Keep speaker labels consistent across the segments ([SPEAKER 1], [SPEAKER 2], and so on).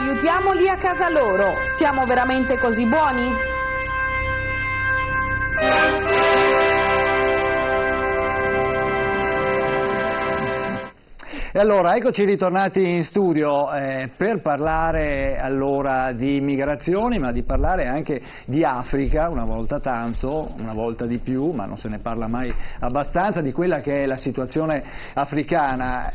[SPEAKER 1] Aiutiamoli a casa loro. Siamo veramente così buoni?
[SPEAKER 2] E allora, eccoci ritornati in studio per parlare allora di migrazioni, ma di parlare anche di Africa, una volta tanto, una volta di più, ma non se ne parla mai abbastanza, di quella che è la situazione africana.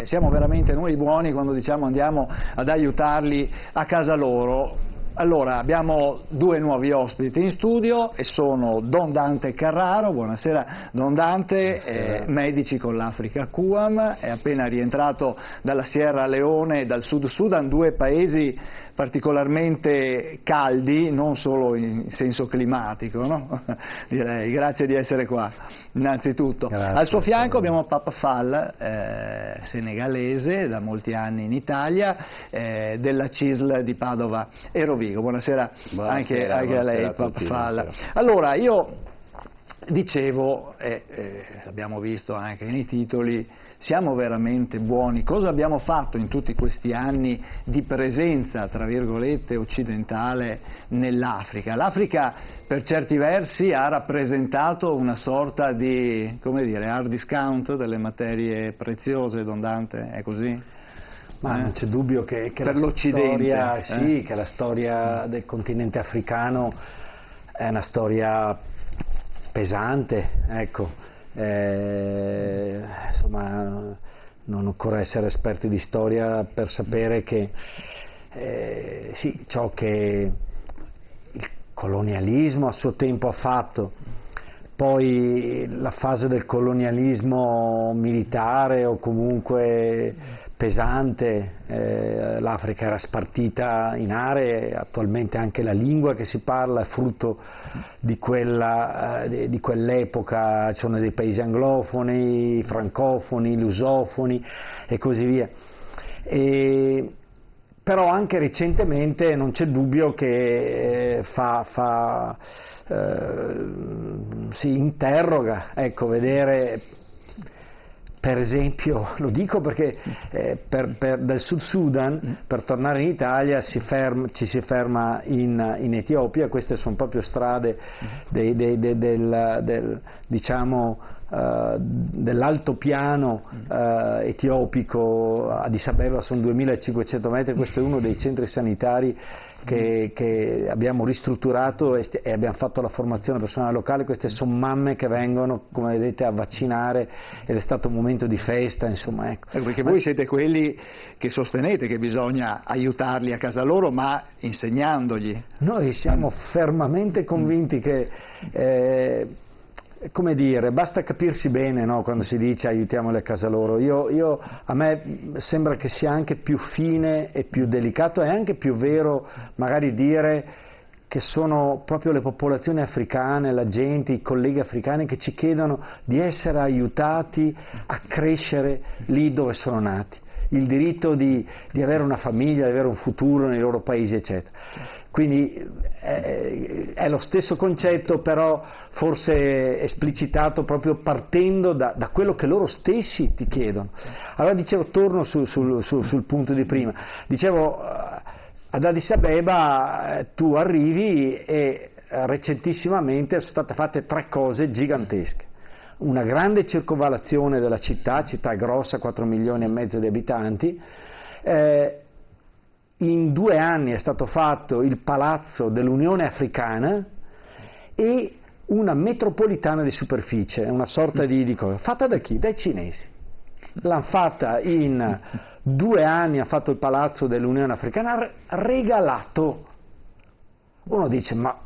[SPEAKER 2] Siamo veramente noi buoni quando diciamo andiamo ad aiutarli a casa loro. Allora, abbiamo due nuovi ospiti in studio e sono Don Dante Carraro. Buonasera Don Dante, medici con l'Africa QAM, è appena rientrato dalla Sierra Leone e dal Sud Sudan, due paesi particolarmente caldi, non solo in senso climatico, no? Direi, grazie di essere qua, innanzitutto.
[SPEAKER 3] Grazie.
[SPEAKER 2] Al suo fianco abbiamo Papa Fall, senegalese, da molti anni in Italia, della CISL di Padova e Rovigo. Buonasera, anche a lei, Papa Fall. Allora, io dicevo, abbiamo visto anche nei titoli, siamo veramente buoni. Cosa abbiamo fatto in tutti questi anni di presenza, tra virgolette, occidentale nell'Africa? L'Africa per certi versi ha rappresentato una sorta di, come dire, hard discount delle materie preziose, Don Dante, è così?
[SPEAKER 3] Ma non c'è dubbio che
[SPEAKER 2] per
[SPEAKER 3] la
[SPEAKER 2] l'Occidente,
[SPEAKER 3] sì, che la storia del continente africano è una storia pesante, ecco. Insomma, non occorre essere esperti di storia per sapere che sì, ciò che il colonialismo a suo tempo ha fatto, poi la fase del colonialismo militare o comunque pesante, l'Africa era spartita in aree, attualmente anche la lingua che si parla è frutto di quell'epoca, ci sono dei paesi anglofoni, francofoni, lusofoni e così via. Però anche recentemente non c'è dubbio che si interroga, ecco, vedere. Per esempio, lo dico perché dal Sud Sudan per tornare in Italia ci si ferma in Etiopia. Queste sono proprio strade diciamo, dell'altopiano etiopico. Addis Abeba sono 2500 metri, questo è uno dei centri sanitari che abbiamo ristrutturato e abbiamo fatto la formazione personale locale. Queste sono mamme che vengono, come vedete, a vaccinare ed è stato un momento di festa, insomma, ecco.
[SPEAKER 2] Perché voi siete quelli che sostenete che bisogna aiutarli a casa loro, ma insegnandogli. Noi
[SPEAKER 3] siamo fermamente convinti che come dire, basta capirsi bene, no, quando si dice aiutiamoli a casa loro. A me sembra che sia anche più fine e più delicato e anche più vero magari dire che sono proprio le popolazioni africane, la gente, i colleghi africani che ci chiedono di essere aiutati a crescere lì dove sono nati, il diritto di avere una famiglia, di avere un futuro nei loro paesi, eccetera. Quindi è lo stesso concetto, però forse esplicitato proprio partendo da quello che loro stessi ti chiedono. Allora dicevo, torno sul punto di prima, dicevo ad Addis Abeba tu arrivi e recentissimamente sono state fatte 3 cose gigantesche. Una grande circonvallazione della città grossa, 4 milioni e mezzo di abitanti. In 2 anni è stato fatto il palazzo dell'Unione Africana e una metropolitana di superficie, una sorta di cosa. Fatta da chi? Dai cinesi. L'hanno fatta in 2 anni, ha fatto il palazzo dell'Unione Africana, regalato. Uno dice, ma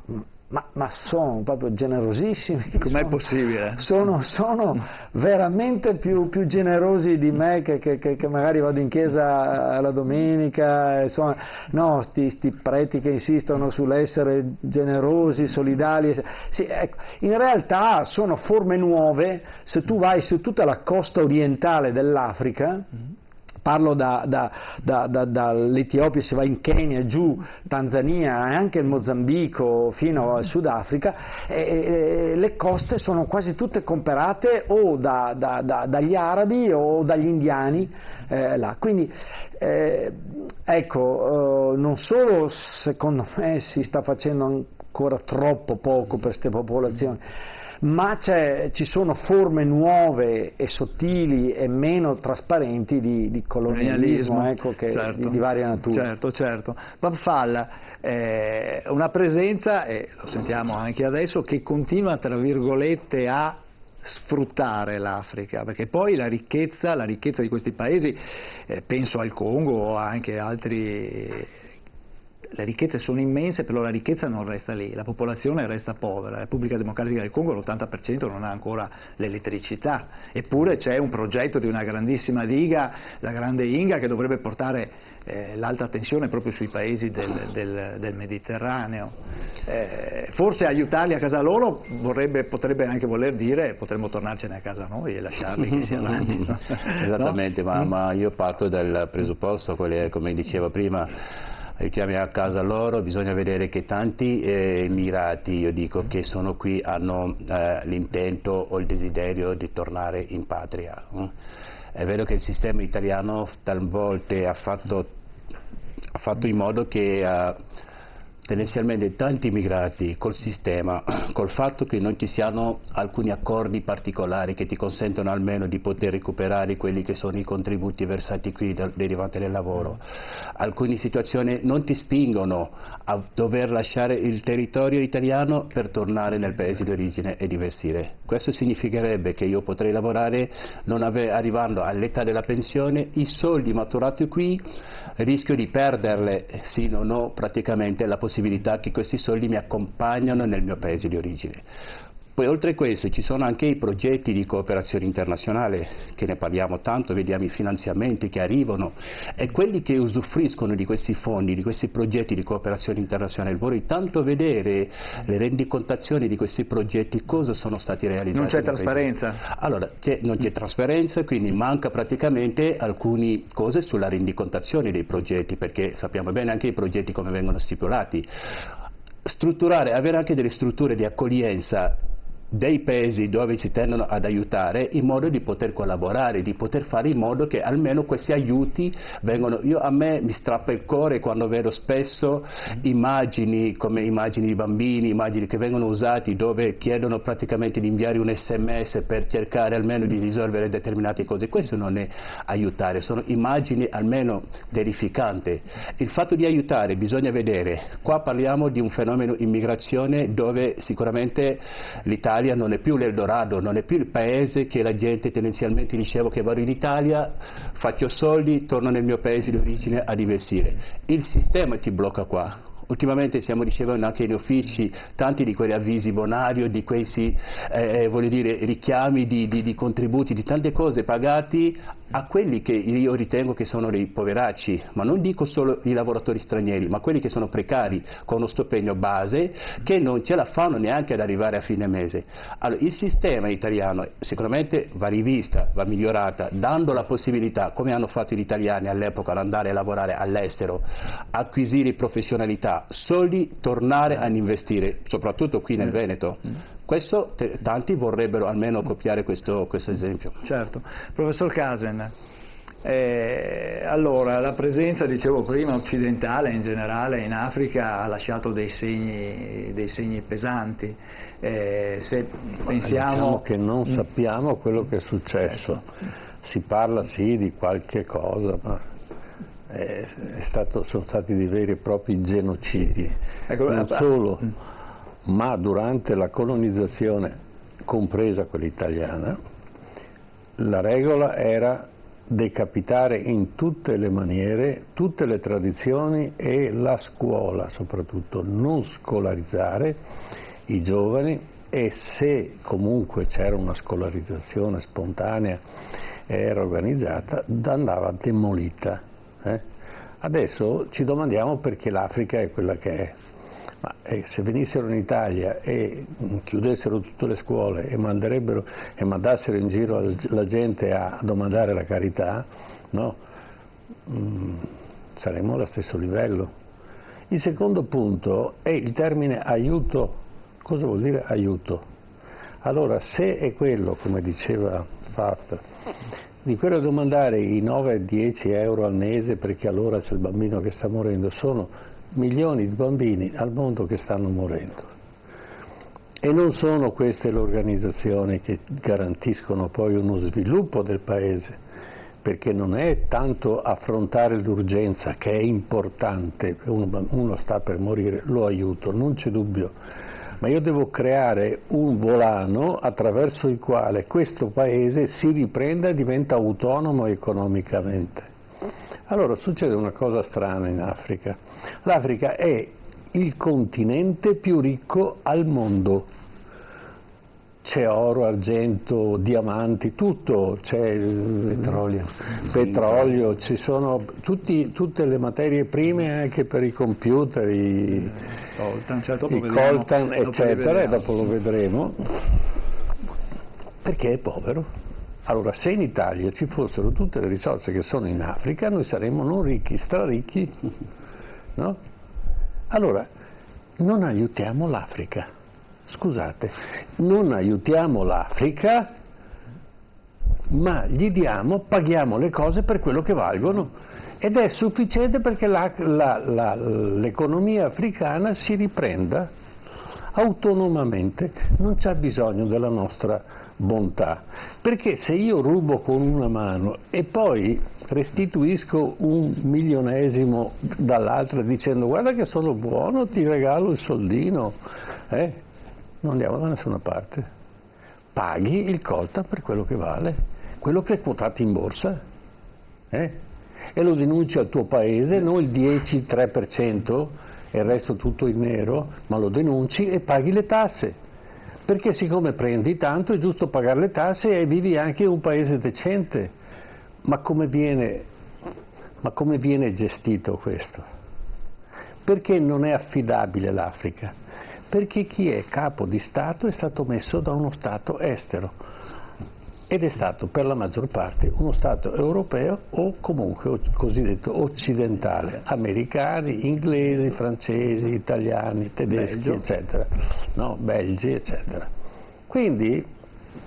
[SPEAKER 3] sono proprio generosissimi.
[SPEAKER 2] Com'è possibile?
[SPEAKER 3] Sono veramente più generosi di me che magari vado in chiesa la domenica, insomma, no, sti preti che insistono sull'essere generosi, solidali. Sì, ecco, in realtà sono forme nuove. Se tu vai su tutta la costa orientale dell'Africa, parlo dall'Etiopia, si va in Kenya, giù, Tanzania e anche il Mozambico fino al Sudafrica, le coste sono quasi tutte comperate o dagli arabi o dagli indiani là. Quindi ecco, non solo secondo me si sta facendo ancora troppo poco per queste popolazioni, ma ci sono forme nuove e sottili e meno trasparenti di colonialismo, ecco,
[SPEAKER 2] certo,
[SPEAKER 3] di varia natura.
[SPEAKER 2] Certo. Falla, una presenza, e lo sentiamo anche adesso, che continua tra virgolette a sfruttare l'Africa, perché poi la ricchezza di questi paesi, penso al Congo o anche altri, le ricchezze sono immense, però la ricchezza non resta lì, la popolazione resta povera. La Repubblica Democratica del Congo l'80% non ha ancora l'elettricità, eppure c'è un progetto di una grandissima diga, la Grande Inga, che dovrebbe portare l'alta tensione proprio sui paesi del Mediterraneo. Forse aiutarli a casa loro potrebbe anche voler dire potremmo tornarcene a casa noi e lasciarli che si arrangino.
[SPEAKER 4] Esattamente,
[SPEAKER 2] no?
[SPEAKER 4] ma io parto dal presupposto, come dicevo prima, aiutiamo a casa loro, bisogna vedere che tanti immigrati, io dico, che sono qui hanno l'intento o il desiderio di tornare in patria. È vero che il sistema italiano talvolta ha fatto in modo che tendenzialmente tanti immigrati col sistema, col fatto che non ci siano alcuni accordi particolari che ti consentono almeno di poter recuperare quelli che sono i contributi versati qui derivanti dal lavoro, alcune situazioni non ti spingono a dover lasciare il territorio italiano per tornare nel paese di origine ed investire. Questo significherebbe che io potrei lavorare arrivando all'età della pensione, i soldi maturati qui rischio di perderle se non ho praticamente la possibilità che questi soldi mi accompagnano nel mio paese di origine. Poi oltre a questo ci sono anche i progetti di cooperazione internazionale, che ne parliamo tanto, vediamo i finanziamenti che arrivano, e quelli che usufruiscono di questi fondi, di questi progetti di cooperazione internazionale, vorrei tanto vedere le rendicontazioni di questi progetti, cosa sono stati realizzati.
[SPEAKER 2] Non c'è trasparenza?
[SPEAKER 4] Allora, non c'è trasparenza, quindi manca praticamente alcune cose sulla rendicontazione dei progetti, perché sappiamo bene anche i progetti come vengono stipulati. Avere anche delle strutture di accoglienza dei paesi dove ci tendono ad aiutare, in modo di poter collaborare, di poter fare in modo che almeno questi aiuti vengano. A me mi strappa il cuore quando vedo spesso immagini come immagini di bambini, immagini che vengono usati dove chiedono praticamente di inviare un SMS per cercare almeno di risolvere determinate cose. Questo non è aiutare, sono immagini almeno terrificanti. Il fatto di aiutare bisogna vedere, qua parliamo di un fenomeno immigrazione dove sicuramente l'Italia non è più l'Eldorado, non è più il paese che la gente tendenzialmente diceva che vado in Italia, faccio soldi, torno nel mio paese di origine ad investire. Il sistema ti blocca qua. Ultimamente stiamo ricevendo anche negli uffici tanti di quegli avvisi bonario, di questi richiami di contributi, di tante cose pagati a quelli che io ritengo che sono dei poveracci, ma non dico solo i lavoratori stranieri, ma quelli che sono precari con uno stipendio base, che non ce la fanno neanche ad arrivare a fine mese. Allora, il sistema italiano sicuramente va rivista, va migliorata, dando la possibilità, come hanno fatto gli italiani all'epoca, ad andare a lavorare all'estero, acquisire professionalità, soldi, tornare ad investire, soprattutto qui nel Veneto. Questo tanti vorrebbero almeno copiare questo esempio.
[SPEAKER 2] Certo. Professor Casen, allora la presenza, dicevo prima, occidentale in generale in Africa ha lasciato dei segni pesanti. Se pensiamo...
[SPEAKER 5] Diciamo che non sappiamo quello che è successo. Si parla sì di qualche cosa, ma sono stati dei veri e propri genocidi.
[SPEAKER 2] Ecco,
[SPEAKER 5] non solo, ma durante la colonizzazione, compresa quella italiana, la regola era decapitare in tutte le maniere, tutte le tradizioni, e la scuola soprattutto, non scolarizzare i giovani, e se comunque c'era una scolarizzazione spontanea era organizzata, andava demolita. Adesso ci domandiamo perché l'Africa è quella che è. Ma se venissero in Italia e chiudessero tutte le scuole e mandassero in giro la gente a domandare la carità, no? saremo allo stesso livello. Il secondo punto è il termine aiuto. Cosa vuol dire aiuto? Allora, se è quello, come diceva Fab, di quello di mandare i 9-10 euro al mese perché allora c'è il bambino che sta morendo, sono milioni di bambini al mondo che stanno morendo. E non sono queste le organizzazioni che garantiscono poi uno sviluppo del paese, perché non è tanto affrontare l'urgenza, che è importante, uno sta per morire, lo aiuto, non c'è dubbio, ma io devo creare un volano attraverso il quale questo paese si riprenda e diventa autonomo economicamente. Allora succede una cosa strana in Africa. L'Africa è il continente più ricco al mondo. C'è oro, argento, diamanti, tutto, c'è petrolio, ci sono tutte le materie prime anche per i computer, i coltan, eccetera, e dopo lo vedremo, perché è povero. Allora, se in Italia ci fossero tutte le risorse che sono in Africa, noi saremmo non ricchi, straricchi, no? Allora, non aiutiamo l'Africa. Scusate, non aiutiamo l'Africa, ma gli paghiamo le cose per quello che valgono, ed è sufficiente perché l'economia africana si riprenda autonomamente, non c'è bisogno della nostra bontà, perché se io rubo con una mano e poi restituisco un milionesimo dall'altra dicendo guarda che sono buono, ti regalo il soldino, non andiamo da nessuna parte. Paghi il coltan per quello che vale, quello che è quotato in borsa, e lo denunci al tuo paese, non il 10-3% e il resto tutto in nero, ma lo denunci e paghi le tasse, perché siccome prendi tanto è giusto pagare le tasse e vivi anche in un paese decente. Ma come viene gestito questo? Perché non è affidabile l'Africa? Perché chi è capo di Stato è stato messo da uno Stato estero ed è stato per la maggior parte uno Stato europeo o comunque cosiddetto occidentale, americani, inglesi, francesi, italiani, tedeschi, eccetera, no? Belgi, eccetera. Quindi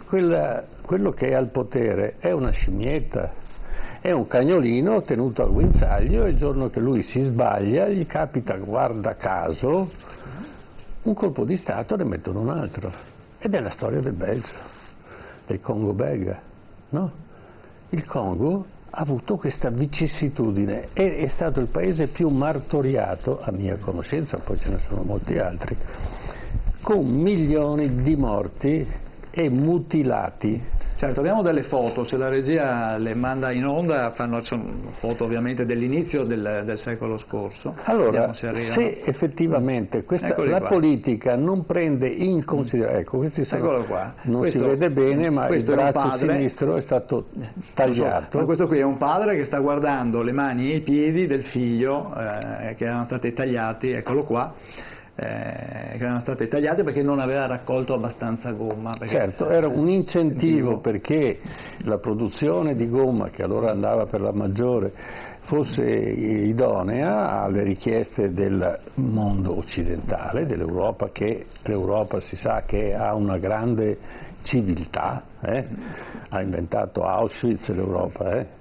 [SPEAKER 5] quello che è al potere è una scimmietta, è un cagnolino tenuto al guinzaglio e il giorno che lui si sbaglia gli capita, guarda caso, un colpo di Stato, ne mettono un altro. Ed è la storia del Belgio, del Congo belga, no? Il Congo ha avuto questa vicissitudine, è stato il paese più martoriato, a mia conoscenza, poi ce ne sono molti altri, con milioni di morti e mutilati.
[SPEAKER 2] Certo, abbiamo delle foto, se la regia le manda in onda, sono foto ovviamente dell'inizio del secolo scorso.
[SPEAKER 5] Allora, se effettivamente la politica non prende in considerazione, ecco, questi sono, qua. Non questo, si vede bene, ma il braccio sinistro è stato tagliato.
[SPEAKER 2] Ma questo qui è un padre che sta guardando le mani e i piedi del figlio che erano stati tagliati, eccolo qua. Che erano state tagliate perché non aveva raccolto abbastanza gomma.
[SPEAKER 5] Certo, era un incentivo perché la produzione di gomma, che allora andava per la maggiore, fosse idonea alle richieste del mondo occidentale, dell'Europa, che l'Europa si sa che ha una grande civiltà, ha inventato Auschwitz l'Europa,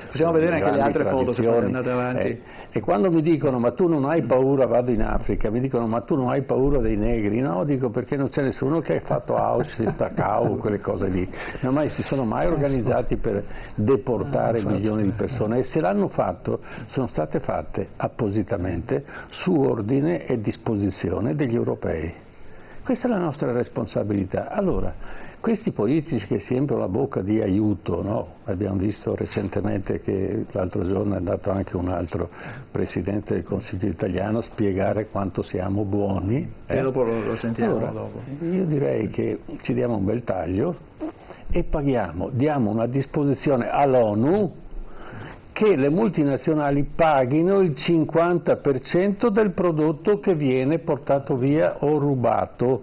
[SPEAKER 2] possiamo vedere anche le altre foto se fate andate avanti.
[SPEAKER 5] E quando mi dicono ma tu non hai paura, vado in Africa, mi dicono ma tu non hai paura dei negri, no, dico perché non c'è nessuno che ha fatto Auschwitz, Dachau, quelle cose lì, non mai si sono mai organizzati per deportare milioni di persone, e se l'hanno fatto sono state fatte appositamente su ordine e disposizione degli europei. Questa è la nostra responsabilità. Allora, questi politici che si riempiono la bocca di aiuto, no? Abbiamo visto recentemente che l'altro giorno è andato anche un altro Presidente del Consiglio italiano a spiegare quanto siamo buoni.
[SPEAKER 2] E dopo lo sentiremo
[SPEAKER 5] allora,
[SPEAKER 2] dopo.
[SPEAKER 5] Io direi che ci diamo un bel taglio e diamo una disposizione all'ONU che le multinazionali paghino il 50% del prodotto che viene portato via o rubato.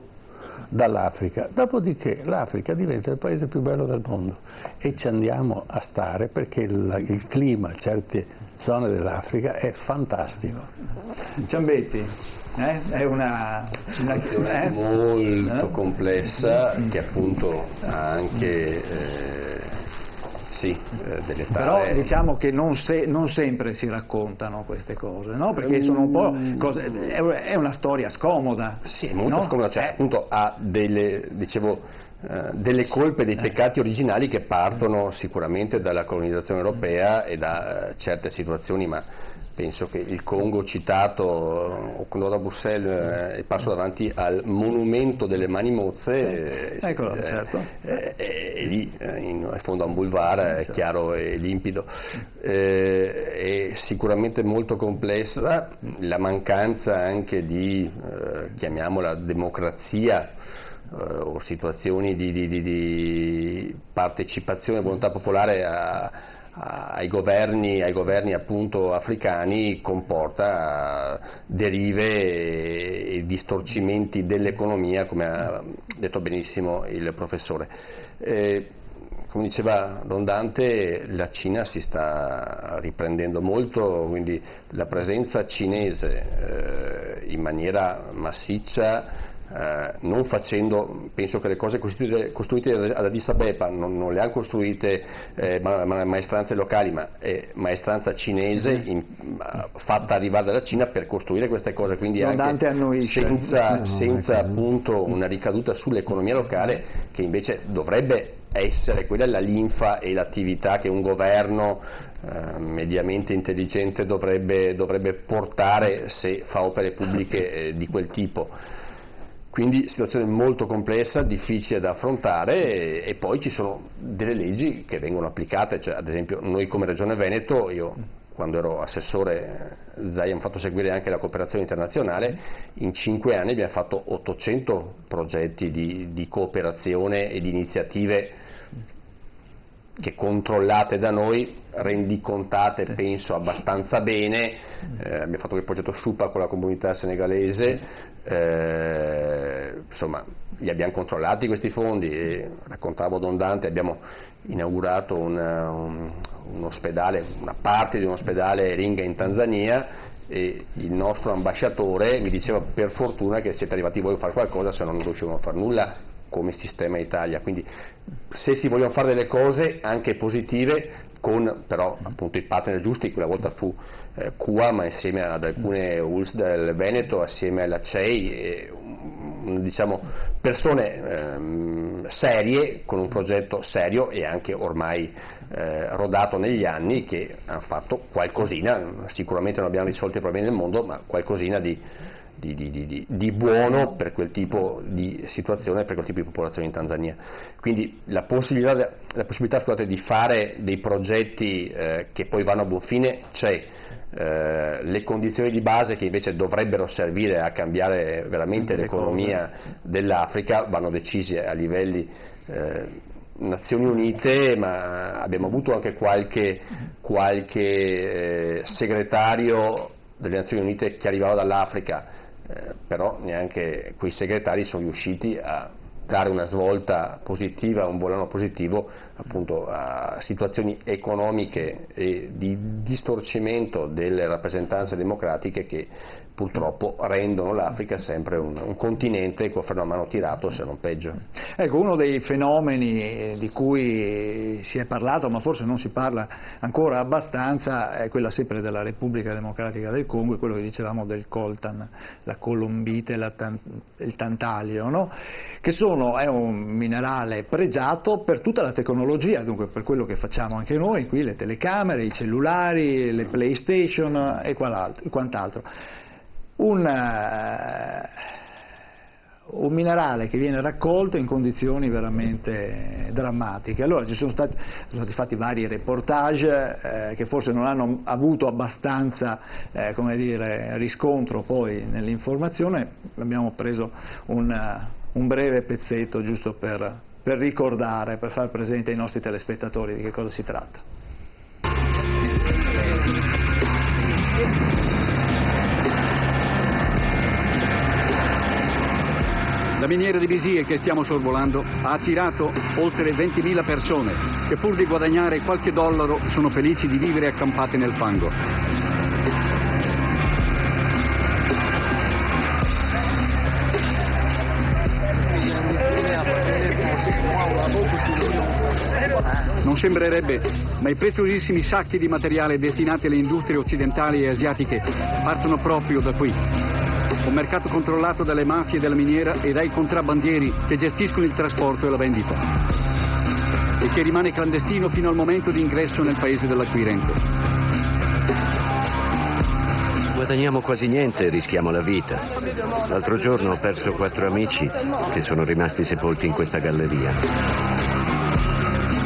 [SPEAKER 5] dall'Africa, dopodiché l'Africa diventa il paese più bello del mondo e ci andiamo a stare perché il clima in certe zone dell'Africa è fantastico.
[SPEAKER 2] Ciambetti, è una
[SPEAKER 6] questione molto complessa che appunto ha anche delle
[SPEAKER 2] però
[SPEAKER 6] tappe.
[SPEAKER 2] diciamo che non sempre si raccontano queste cose, no? Perché sono un po' cose, è una storia scomoda.
[SPEAKER 6] Sì, è molto scomoda, cioè appunto ha delle colpe, dei peccati originali che partono sicuramente dalla colonizzazione europea e da certe situazioni, ma penso che il Congo citato, quando vado a Bruxelles e passo davanti al monumento delle mani mozze,
[SPEAKER 2] Eccolo, certo.
[SPEAKER 6] È lì, in fondo a un boulevard, è chiaro e limpido. È sicuramente molto complessa, la mancanza anche di, chiamiamola, democrazia, o situazioni di partecipazione e volontà popolare ai governi appunto africani comporta derive e distorcimenti dell'economia, come ha detto benissimo il professore. Come diceva Dante, la Cina si sta riprendendo molto, quindi la presenza cinese in maniera massiccia, non facendo, penso che le cose costruite ad Addis Abeba non le hanno costruite maestranze locali, ma è maestranza cinese fatta arrivare dalla Cina per costruire queste cose, quindi anche senza appunto una ricaduta sull'economia locale, che invece dovrebbe essere quella la linfa e l'attività che un governo mediamente intelligente dovrebbe portare se fa opere pubbliche di quel tipo. Quindi situazione molto complessa, difficile da affrontare, e poi ci sono delle leggi che vengono applicate, cioè, ad esempio noi come Regione Veneto, io quando ero assessore ZAI abbiamo fatto seguire anche la cooperazione internazionale, in 5 anni abbiamo fatto 800 progetti di cooperazione e di iniziative che controllate da noi, rendicontate penso abbastanza bene, abbiamo fatto il progetto SUPA con la comunità senegalese, insomma li abbiamo controllati questi fondi, e raccontavo Don Dante, abbiamo inaugurato un ospedale, una parte di un ospedale Ringa in Tanzania, e il nostro ambasciatore mi diceva per fortuna che siete arrivati voi a fare qualcosa, se no non riuscivano a fare nulla come sistema Italia. Quindi se si vogliono fare delle cose anche positive, con però appunto i partner giusti, quella volta fu CUA, ma insieme ad alcune ULS del Veneto, assieme alla CEI, diciamo persone serie, con un progetto serio e anche ormai rodato negli anni, che hanno fatto qualcosina, sicuramente non abbiamo risolto i problemi del mondo, ma qualcosina di buono per quel tipo di situazione, per quel tipo di popolazione in Tanzania. Quindi la possibilità scusate, di fare dei progetti che poi vanno a buon fine c'è. Le condizioni di base che invece dovrebbero servire a cambiare veramente l'economia dell'Africa vanno decise a livelli Nazioni Unite, ma abbiamo avuto anche qualche segretario delle Nazioni Unite che arrivava dall'Africa, però neanche quei segretari sono riusciti a dare una svolta positiva, un volano positivo appunto a situazioni economiche e di distorcimento delle rappresentanze democratiche che purtroppo rendono l'Africa sempre un continente che offre una mano tirato, se non peggio.
[SPEAKER 2] Ecco, uno dei fenomeni di cui si è parlato, ma forse non si parla ancora abbastanza, è quella sempre della Repubblica Democratica del Congo, e quello che dicevamo del coltan, la colombite e il tantalio, no? Che è un minerale pregiato per tutta la tecnologia, dunque per quello che facciamo anche noi, qui le telecamere, i cellulari, le PlayStation e quant'altro. Un minerale che viene raccolto in condizioni veramente drammatiche. Allora sono stati fatti vari reportage che forse non hanno avuto abbastanza come dire, riscontro poi nell'informazione. Abbiamo preso un breve pezzetto giusto per ricordare, per far presente ai nostri telespettatori di che cosa si tratta.
[SPEAKER 7] La miniera di Visie che stiamo sorvolando ha attirato oltre 20.000 persone che pur di guadagnare qualche dollaro sono felici di vivere accampate nel fango. Non sembrerebbe, ma i preziosissimi sacchi di materiale destinati alle industrie occidentali e asiatiche partono proprio da qui. Un mercato controllato dalle mafie della miniera e dai contrabbandieri che gestiscono il trasporto e la vendita. E che rimane clandestino fino al momento di ingresso nel paese dell'acquirente.
[SPEAKER 8] Guadagniamo quasi niente e rischiamo la vita. L'altro giorno ho perso 4 amici che sono rimasti sepolti in questa galleria.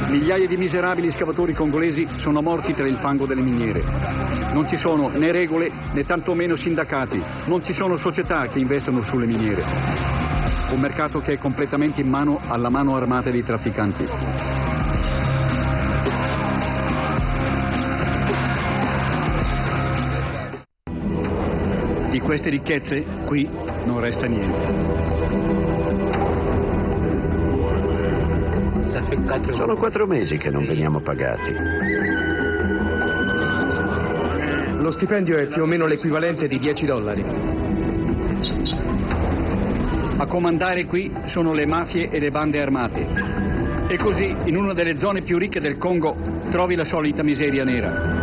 [SPEAKER 7] Migliaia di miserabili scavatori congolesi sono morti tra il fango delle miniere. Non ci sono né regole né tantomeno sindacati, non ci sono società che investono sulle miniere. Un mercato che è completamente in mano alla mano armata dei trafficanti. Di queste ricchezze qui non resta niente.
[SPEAKER 8] Sono 4 mesi che non veniamo pagati.
[SPEAKER 9] Lo stipendio è più o meno l'equivalente di $10.
[SPEAKER 7] A comandare qui sono le mafie e le bande armate. E così, in una delle zone più ricche del Congo, trovi la solita miseria nera.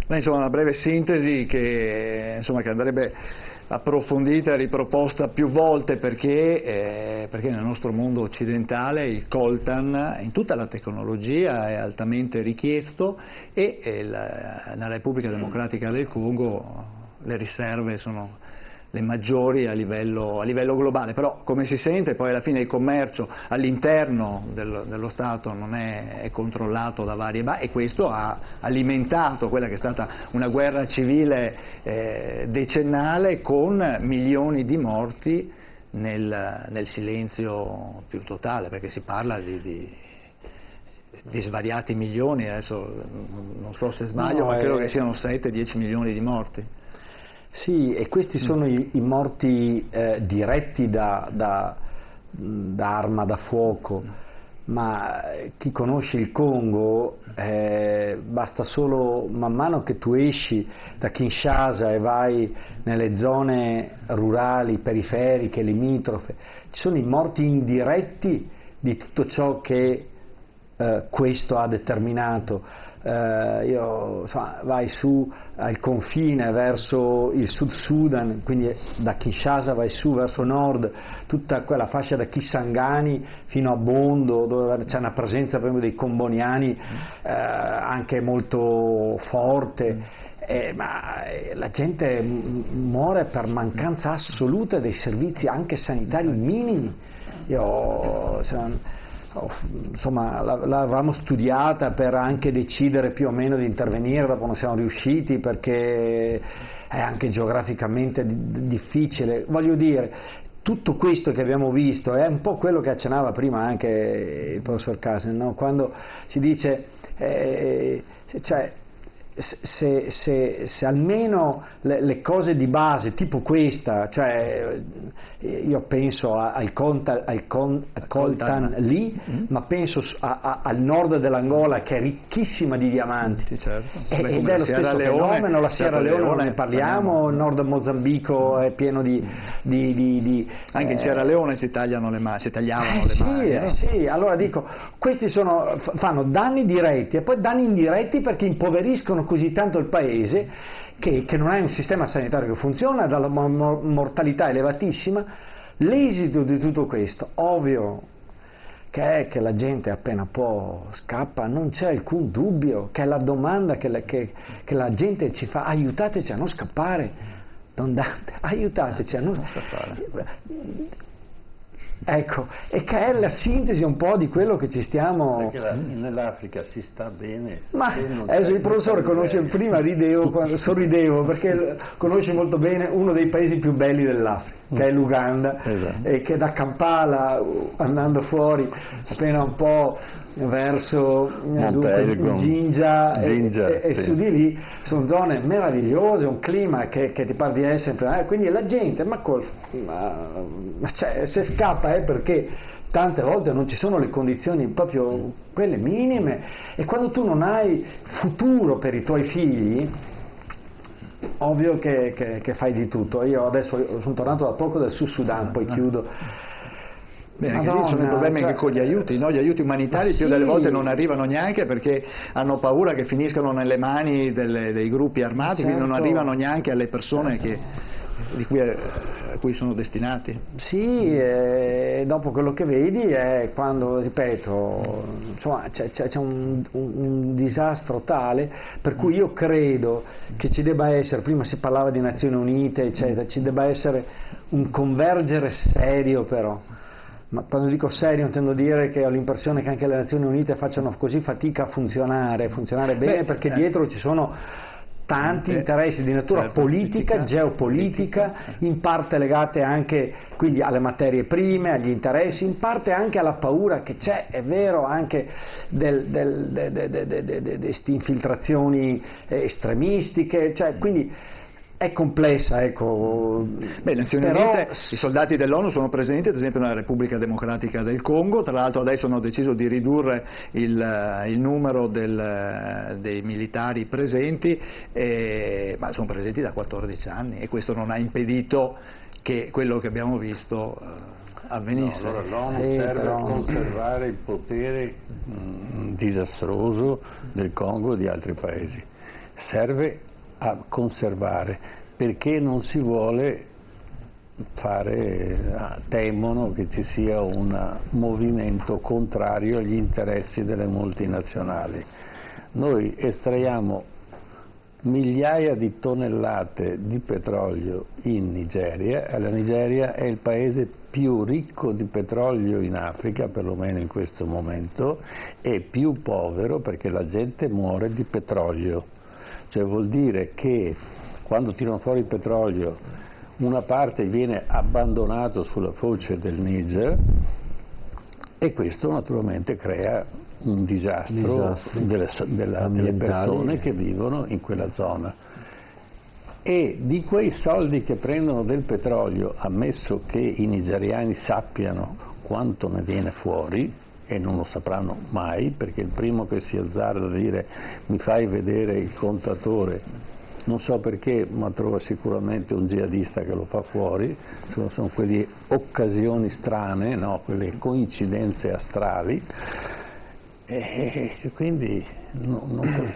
[SPEAKER 2] Insomma, una breve sintesi che andrebbe approfondita e riproposta più volte perché nel nostro mondo occidentale il coltan in tutta la tecnologia è altamente richiesto e nella Repubblica Democratica del Congo le riserve sono le maggiori a livello globale, però come si sente poi alla fine il commercio all'interno dello Stato non è controllato da varie e questo ha alimentato quella che è stata una guerra civile decennale con milioni di morti nel silenzio più totale, perché si parla di svariati milioni, adesso non so se sbaglio, ma credo che siano 7-10 milioni di morti.
[SPEAKER 3] Sì, e questi sono i morti diretti da arma da fuoco, ma chi conosce il Congo basta solo man mano che tu esci da Kinshasa e vai nelle zone rurali, periferiche, limitrofe, ci sono i morti indiretti di tutto ciò che questo ha determinato. Vai su al confine verso il Sud Sudan, quindi da Kinshasa vai su verso nord, tutta quella fascia da Kisangani fino a Bondo, dove c'è una presenza proprio dei comboniani anche molto forte. Ma la gente muore per mancanza assoluta dei servizi anche sanitari minimi. Insomma, l'avevamo studiata per anche decidere più o meno di intervenire, dopo non siamo riusciti perché è anche geograficamente difficile. Voglio dire, tutto questo che abbiamo visto è un po' quello che accennava prima anche il professor Casen, no? Quando si dice se almeno le cose di base tipo questa, cioè io penso al coltan lì, ma penso al nord dell'Angola che è ricchissima di diamanti,
[SPEAKER 2] certo.
[SPEAKER 3] Ed è lo stesso fenomeno, la Sierra Leone non ne parliamo, il nord Mozambico è pieno di
[SPEAKER 2] anche in Sierra Leone si tagliavano le mani, no?
[SPEAKER 3] Sì, allora dico, questi fanno danni diretti e poi danni indiretti perché impoveriscono così tanto il paese che non hai un sistema sanitario che funziona, dalla mortalità elevatissima. L'esito di tutto questo, ovvio, che è che la gente appena può scappa, non c'è alcun dubbio, che è la domanda che la gente ci fa: aiutateci a non scappare, aiutateci a non scappare. Ecco, e che è la sintesi un po' di quello che ci stiamo...
[SPEAKER 5] Perché nell'Africa si sta bene.
[SPEAKER 3] Ma adesso il professore conosce, prima sorridevo perché conosce molto bene uno dei paesi più belli dell'Africa. che è l'Uganda, e che da Kampala, andando fuori appena un po' verso Jinja e
[SPEAKER 5] sì,
[SPEAKER 3] su di lì, sono zone meravigliose, un clima che ti pare di essere, quindi la gente, cioè, se scappa è perché tante volte non ci sono le condizioni proprio quelle minime, e quando tu non hai futuro per i tuoi figli, ovvio che fai di tutto. Io adesso sono tornato da poco dal Sud Sudan, poi chiudo.
[SPEAKER 2] Beh, anche lì sono i problemi anche con gli aiuti, no? Gli aiuti umanitari più delle volte non arrivano neanche, perché hanno paura che finiscano nelle mani dei gruppi armati, quindi non arrivano neanche alle persone a cui sono destinati.
[SPEAKER 3] Sì, e dopo quello che vedi è quando, ripeto, insomma, c'è un disastro tale per cui io credo che ci debba essere, prima si parlava di Nazioni Unite, eccetera, ci debba essere un convergere serio, però. Ma quando dico serio intendo dire che ho l'impressione che anche le Nazioni Unite facciano così fatica a funzionare bene, perché dietro ci sono tanti interessi di natura politica, geopolitica, in parte legate anche quindi alle materie prime, agli interessi, in parte anche alla paura che c'è, è vero, anche di queste infiltrazioni estremistiche, cioè, quindi è complessa, ecco.
[SPEAKER 2] Beh, le Nazioni Unite, i soldati dell'ONU sono presenti ad esempio nella Repubblica Democratica del Congo, tra l'altro adesso hanno deciso di ridurre il numero dei militari presenti, ma sono presenti da 14 anni, e questo non ha impedito che quello che abbiamo visto avvenisse.
[SPEAKER 5] No, allora l'ONU serve a conservare il potere disastroso del Congo e di altri paesi, serve a conservare, perché non si vuole temono che ci sia un movimento contrario agli interessi delle multinazionali. Noi estraiamo migliaia di tonnellate di petrolio in Nigeria, e la Nigeria è il paese più ricco di petrolio in Africa, perlomeno in questo momento, e più povero perché la gente muore di petrolio. Cioè vuol dire che quando tirano fuori il petrolio una parte viene abbandonato sulla foce del Niger, e questo naturalmente crea un disastro delle persone che vivono in quella zona. E di quei soldi che prendono del petrolio, ammesso che i nigeriani sappiano quanto ne viene fuori, e non lo sapranno mai, perché il primo che si azzarda a dire mi fai vedere il contatore, non so perché, ma trova sicuramente un jihadista che lo fa fuori, sono quelle occasioni strane, no? Quelle coincidenze astrali, e quindi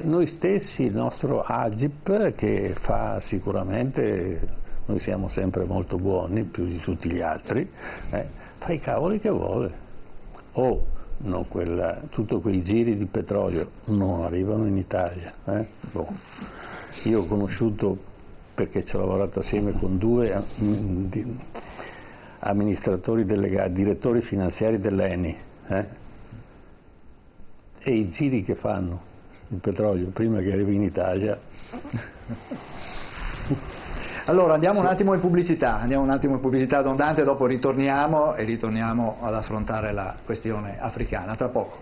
[SPEAKER 5] noi stessi, il nostro Agip, che fa sicuramente, noi siamo sempre molto buoni, più di tutti gli altri, fa i cavoli che vuole. Tutti quei giri di petrolio non arrivano in Italia. Io ho conosciuto, perché ci ho lavorato assieme con due amministratori delegati, direttori finanziari dell'ENI, e i giri che fanno il petrolio prima che arrivi in Italia.
[SPEAKER 2] Allora andiamo un attimo in pubblicità, Don Dante, dopo ritorniamo ad affrontare la questione africana, tra poco.